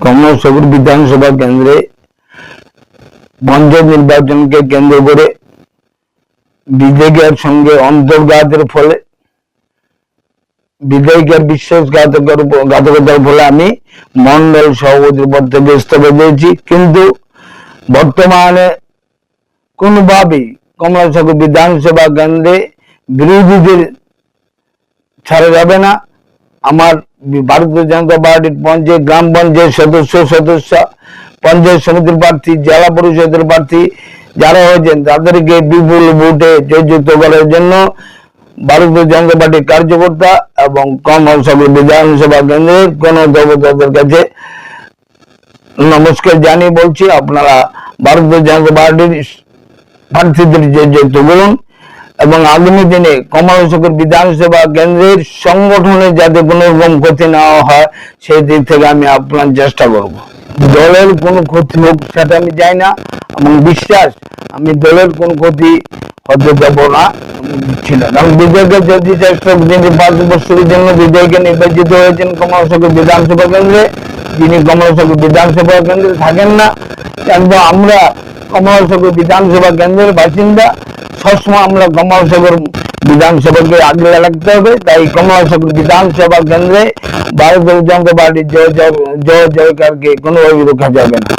কমলাসাগর বিধানসভা কেন্দ্রে পঞ্চায়েত নির্বাচনকে কেন্দ্র করে বিধায়কের সঙ্গে অন্তর্ঘাতের ফলে বিধায়কের বিশ্বাসঘাতকতার ফলে আমি মন্ডল সভাপতির পদ থেকে ইস্তফা দিয়েছি। কিন্তু বর্তমানে কোনোভাবেই কমলাসাগর বিধানসভা কেন্দ্রে বিরোধীদের ছাড়া যাবে না। আমার ভারতীয় জনতা পার্টির পঞ্চায়েত গ্রাম পঞ্চায়েত সদস্য পঞ্চায়েত সমিতির প্রার্থী জেলা পরিষদের প্রার্থী যারা হয়েছেন তাদেরকে বিপুল ভোটে জয়যুক্ত করার জন্য ভারতীয় জনতা পার্টির কার্যকর্তা এবং কমলাসাগর বিধানসভা কেন্দ্রের কোন দেবতাদের কাছে নমস্কার জানিয়ে বলছি, আপনারা ভারতীয় জনতা পার্টির প্রার্থীদের জয়যুক্ত করুন এবং আগামী দিনে কমলাসাগর বিধানসভা কেন্দ্রের সংগঠনে যাতে কোনো রকম ক্ষতি না হয় সেই দিক থেকে আমি আপনার চেষ্টা করব। দলের কোনো ক্ষতি হোক সেটা আমি চাই না এবং বিশ্বাস আমি দলের কোনো ক্ষতি হতে দেব না ছিল। কারণ বিধায়কের যদি চেষ্টা যিনি 5 বছরের জন্য বিধায়কে নির্বাচিত হয়েছেন কমলাসাগর বিধানসভা কেন্দ্রে, যিনি কমলাসাগর বিধানসভা কেন্দ্রে থাকেন না, কিন্তু আমরা কমলাসাগর বিধানসভা কেন্দ্রের বাসিন্দা, সবসময় আমরা কমলাসাগর বিধানসভাকে আগলে রাখতে হবে। তাই কমলাসাগর বিধানসভা কেন্দ্রে ভারতীয় জনতা পার্টির জয় জয়কারকে কোনোভাবে রোখা যাবে না।